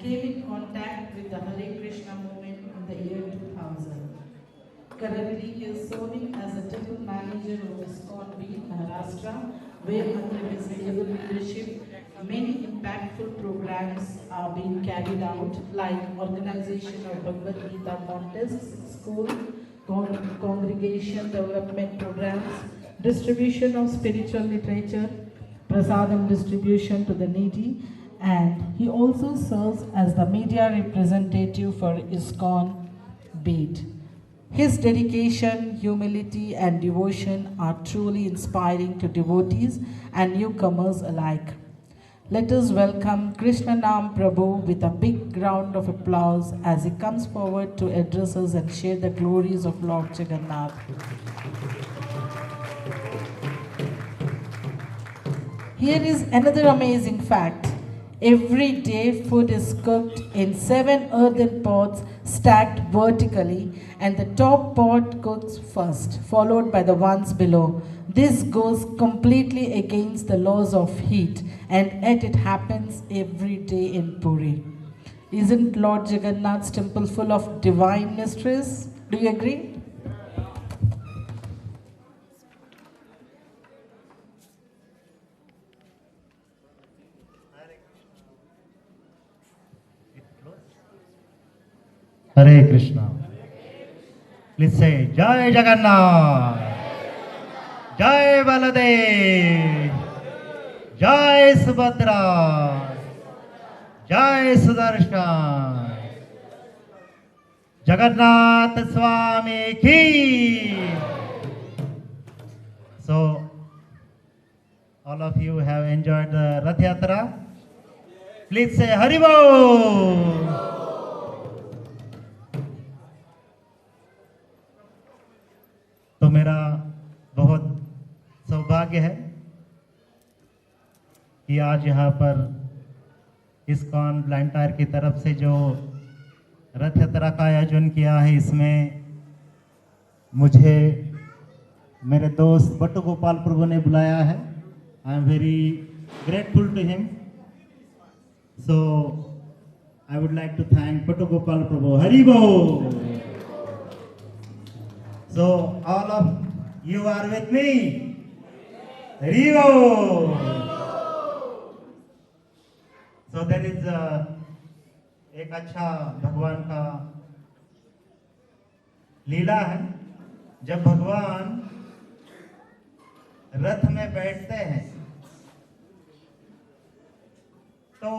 came in contact with the Hare Krishna movement in the year 2000. Currently, he is serving as a temple manager of ISKCON Beed, Maharashtra, where under his able leadership, many impactful programs are being carried out, like organization of Bhagavad Gita contests in school, congregation development programs, distribution of spiritual literature, prasadam distribution to the needy, and he also serves as the media representative for ISKCON Beed. His dedication, humility, and devotion are truly inspiring to devotees and newcomers alike. Let us welcome Krishnanam Prabhu with a big round of applause as he comes forward to address us and share the glories of Lord Jagannath. Here is another amazing fact. Every day food is cooked in 7 earthen pots stacked vertically, and the top pot cooks first, followed by the ones below. This goes completely against the laws of heat, and yet it happens every day in Puri. Isn't Lord Jagannath's temple full of divine mysteries? Do you agree? Hare Krishna. Please say Jai Jagannath, Jai Baladev, Jai Subhadra, Jai Sudarshan, Jagannath Swami ki. So, all of you have enjoyed the Rath Yatra. Please say Haribol. तो मेरा बहुत सौभाग्य है कि आज यहाँ पर ISKCON ब्लाइंटायर की तरफ से जो रथ यात्रा का आयोजन किया है, इसमें मुझे मेरे दोस्त बट्टू गोपाल प्रभु ने बुलाया है. I am very grateful to him. So I would like to thank Battu Gopal Prabhu. Hari बोल. So all of you are with me. Haribo. So there is एक अच्छा भगवान का लीला है. जब भगवान रथ में बैठते हैं तो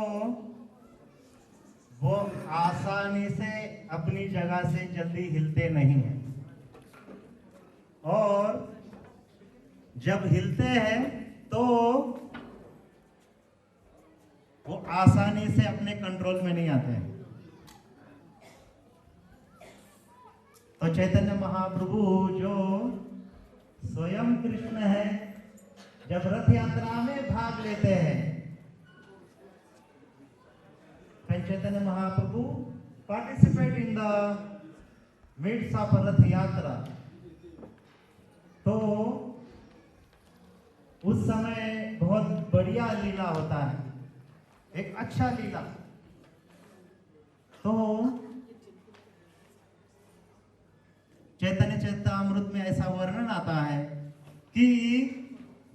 वो आसानी से अपनी जगह से जल्दी हिलते नहीं हैं, और जब हिलते हैं तो वो आसानी से अपने कंट्रोल में नहीं आते हैं. तो चैतन्य महाप्रभु जो स्वयं कृष्ण है, जब रथ यात्रा में भाग लेते हैं, Chaitanya Mahaprabhu participate in the midst of Rath Yatra, तो उस समय बहुत बढ़िया लीला होता है, एक अच्छा लीला. तो चैतन्य चैतामृत में ऐसा वर्णन आता है कि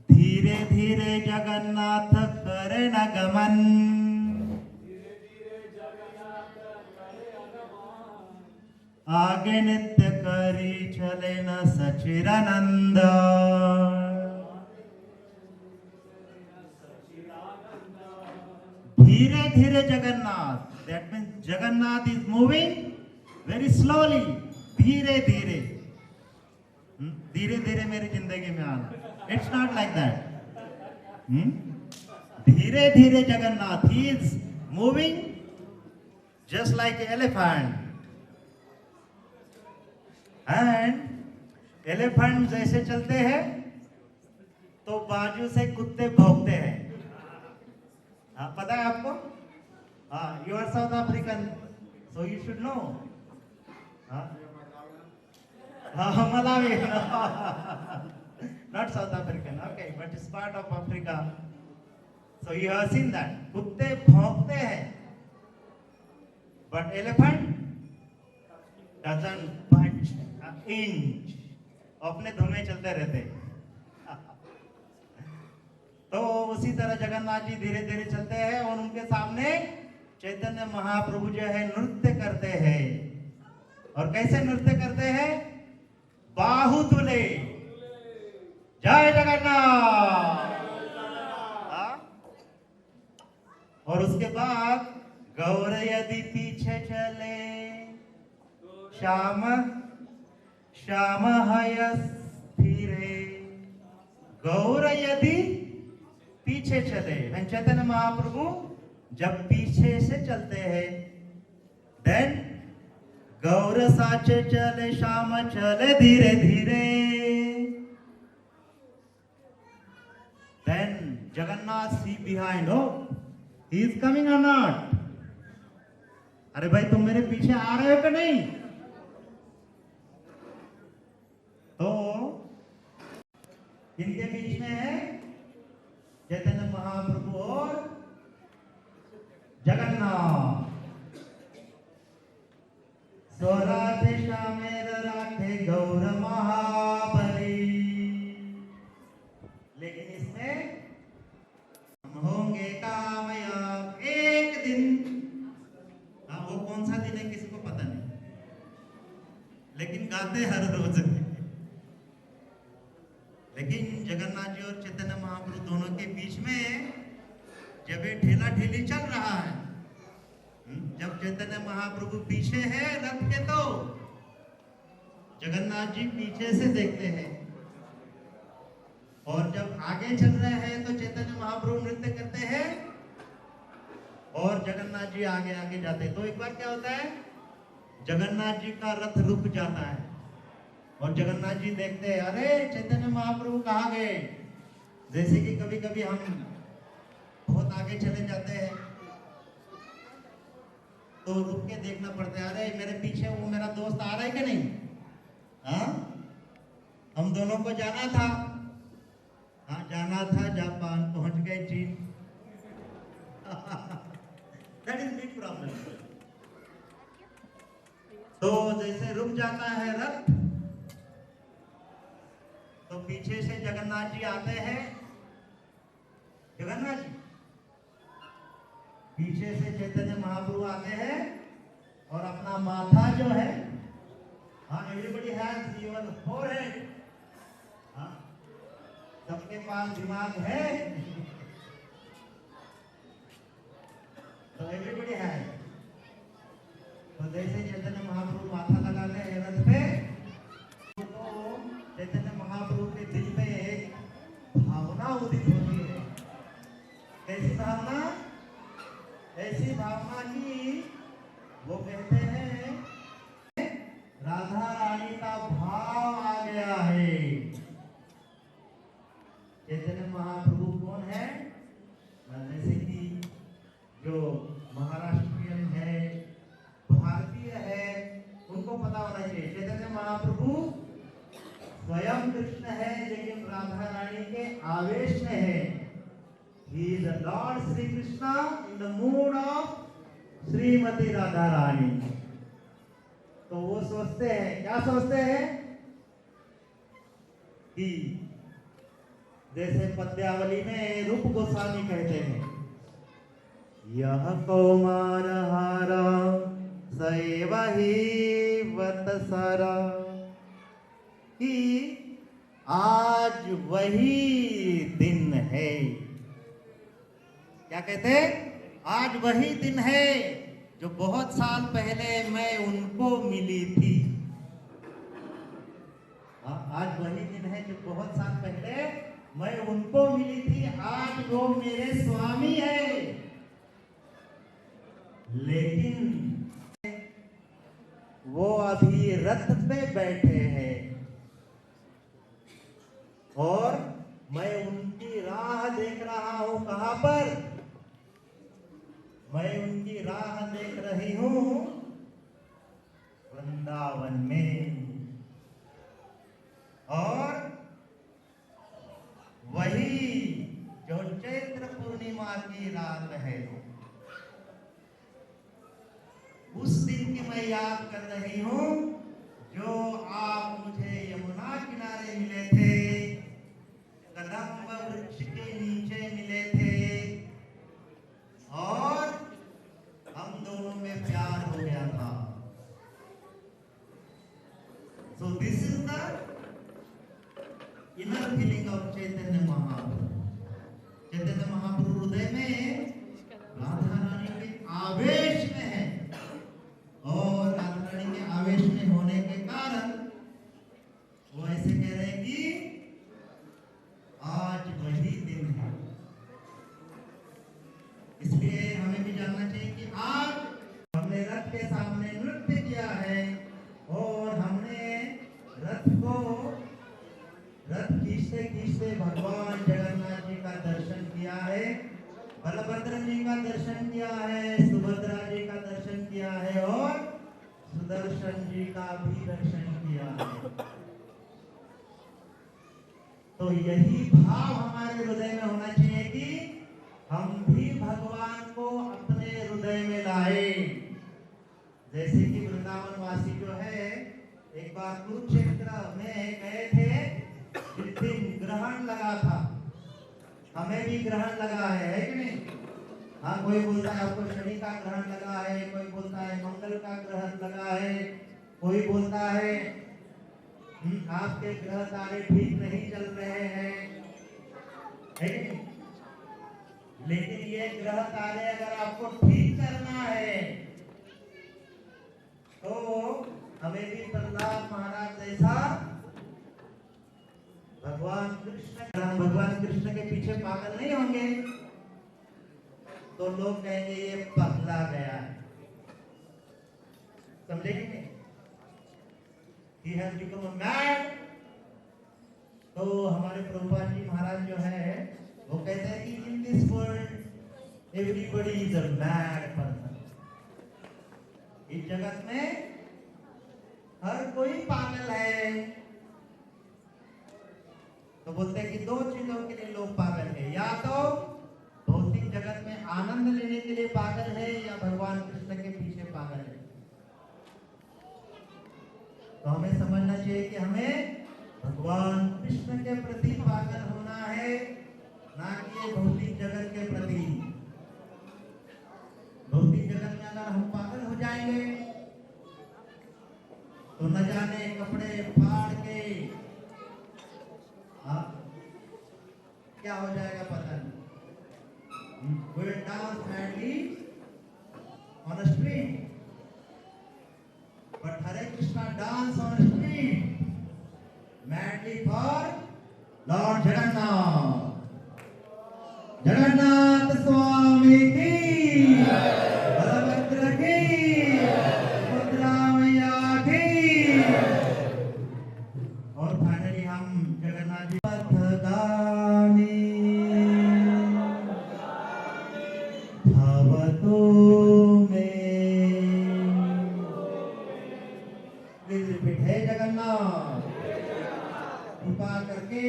धीरे धीरे जगन्नाथ करे न गमन, आगे नित्य करी चले न सचिरानंद. धीरे धीरे Jagannath, that means Jagannath is moving very slowly. धीरे धीरे, धीरे धीरे मेरी जिंदगी में आना. It's not like that. धीरे धीरे Jagannath, he is moving just like an elephant. And elephant जैसे चलते हैं तो बाजू से कुत्ते भौंकते हैं. पता है आपको? You are South African, so you should know. Malawi, not South African, okay, but it's part of Africa. So you have seen that. कुत्ते भौंकते हैं but elephant doesn't budge an inch. अपने धुन में चलते रहते। तो उसी तरह जगन्नाथ जी धीरे धीरे चलते हैं और उनके सामने चैतन्य महाप्रभु जो है नृत्य करते हैं। और कैसे नृत्य करते हैं? बाहुतुले, जय जगन्नाथ। और उसके बाद गौर यदि पीछे चले, श्याम श्याम हय स्थिरे। गौर यदि पीछे चले, चैतन्य महाप्रभु जब पीछे से चलते हैं, देन गौर साचे चले, श्याम चले धीरे धीरे। देन जगन्नाथ सी बिहाइंड, हो ही इज कमिंग और नॉट। अरे भाई तुम मेरे पीछे आ रहे हो कि नहीं? तो इनके बीच में है चैतन्य महाप्रभु और जगन्नाथ। स्वराधे श्यामेर राधे गौर महाबली। लेकिन इसमें हम होंगे कामयाब एक दिन। हाँ, वो कौन सा दिन है किसी को पता नहीं, लेकिन गाते हर रोज। लेकिन जगन्नाथ जी और चैतन्य महाप्रभु दोनों के बीच में जब ये ठेला ठेली चल रहा है, जब चैतन्य महाप्रभु पीछे है रथ के, तो जगन्नाथ जी पीछे से देखते हैं। और जब आगे चल रहे हैं तो चैतन्य महाप्रभु नृत्य करते हैं और जगन्नाथ जी आगे आगे जाते हैं। तो एक बार क्या होता है, जगन्नाथ जी का रथ रुक जाता है और जगन्नाथ जी देखते हैं, अरे चैतन्य महाप्रभु कहाँ गए। जैसे कि कभी कभी हम बहुत आगे चले जाते हैं तो रुक के देखना पड़ता है, अरे मेरे पीछे वो मेरा दोस्त आ रहा है कि नहीं। हाँ, हम दोनों को जाना था। हाँ, जाना था जापान, पहुंच गए चीन। That is big problem. तो जैसे रुक जाता है रथ, तो पीछे से जगन्नाथ जी आते हैं। जगन्नाथ जी पीछे से चैतन्य महाप्रभु आते हैं और अपना माथा जो है, हाँ, एवरीबॉडी हैज योर फोरहेड। हाँ, सबके पास दिमाग है, तो एवरीबॉडी हैज। तो जैसे चैतन्य महाप्रभु माथा लगाते हैं रथ पे, तो चैतन्य महाप्रभु के दिल में एक भावना उदित होती है। कैसी भावना? ऐसी भावना की वो कहते हैं राधा रानी का भाव आ गया है। चैतन्य महाप्रभु कौन है? जैसे कि जो महाराष्ट्रियन है, भारतीय है, उनको पता होना चाहिए चैतन्य महाप्रभु स्वयं कृष्ण है, लेकिन राधा रानी के आवेश में है। He is the Lord Sri Krishna in the mood of Shrimati Radha Rani. तो वो सोचते हैं, क्या सोचते हैं कि जैसे पद्यावली में रूप गोस्वामी कहते हैं, यह कौमार हारा सैव ही वत्सरा, कि आज वही दिन है। क्या कहते हैं? आज वही दिन है जो बहुत साल पहले मैं उनको मिली थी। आज वही दिन है जो बहुत साल पहले मैं उनको मिली थी। आज वो मेरे स्वामी है। लेकिन वो अभी रथ पे बैठे हैं और मैं उनकी राह देख रहा हूं। कहां पर? मैं उनकी राह देख रही हूं वृंदावन में। और वही जो चैत्र पूर्णिमा की रात है, मैं याद कर रही हूँ जो आप मुझे यमुना किनारे मिले थे, कदम्ब वृक्ष के नीचे मिले थे और हम दोनों में प्यार हो गया था। So this is the inner feeling of Chaitanya Mahaprabhu. Chaitanya Mahaprabhu हृदय में राधा रानी के आवेश में है और राधा रानी के आवेश में होने के कारण वो ऐसे कह रहे हैं कि आज वही दिन है। इसलिए हमें भी जानना चाहिए कि आज हमने रथ के सामने नृत्य किया है और हमने रथ खींचते खींचते भगवान जगन्नाथ जी का दर्शन किया है, बलभद्र जी का दर्शन किया है, सुभद्रा जी का दर्शन किया है और सुदर्शन जी का भी दर्शन किया है। तो यही भाव हमारे हृदय में होना चाहिए कि हम भी भगवान को अपने हृदय में लाए। जैसे कि वृंदावन वासी जो है एक बार कुरुक्षेत्र में गए थे, जिस दिन ग्रहण लगा था, हमें भी ग्रहण लगा है कि नहीं? हाँ, कोई बोलता है आपको शनि का ग्रहण लगा है, कोई बोलता है मंगल का ग्रहण लगा है, कोई बोलता है आपके ग्रह तारे ठीक नहीं चल रहे हैं, है कि नहीं? लेकिन ये ग्रह तारे अगर आपको ठीक करना है तो हमें भी प्रहलाद महाराज जैसा भगवान कृष्ण के पीछे पागल नहीं होंगे तो लोग कहेंगे ये पगला गया है। समझेंगे? He has become a mad। तो हमारे प्रभुपाद जी महाराज जो है वो कहते हैं कि in this world everybody is a mad person। इस जगत में हर कोई पागल है। तो बोलते हैं कि दो चीजों के लिए लोग पागल है, या तो भौतिक जगत में आनंद लेने के लिए पागल है या भगवान कृष्ण के पीछे पागल है। तो हमें समझना चाहिए कि हमें भगवान कृष्ण के प्रति पागल होना है, ना कि भौतिक जगत के प्रति। भौतिक जगत में अगर हम पागल हो जाएंगे तो न जाने कपड़े फाड़ के क्या हो जाएगा पता नहीं। We'll dance madly on a street, but Hare Krishna dance on a street madly for Lord Jagannath। Jagannath स्वामी की, बलभद्र की, सुभद्रा मैया की। और फाइनली हम जगन्नाथ जी पथगामी भवतु में। प्लीज रिपीट, है जगन्नाथ कृपा करके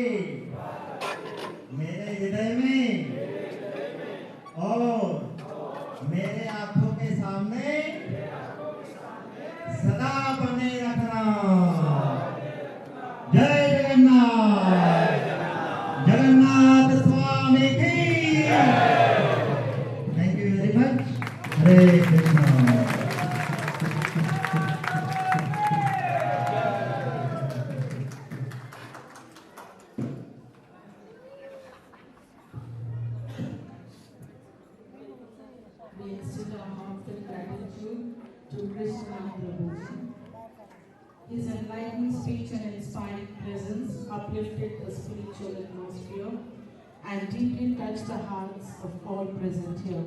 मेरे हृदय में और मेरे आंखों के सामने सदा बने रखना। जय जगन्नाथ, जगन्नाथ स्वामी की। Thank you very much. Hare Krishna. We extend our heartfelt gratitude to Krishna Prabhuji. His enlightening speech and inspiring presence uplifted the spiritual atmosphere and deeply touched the hearts of all present here.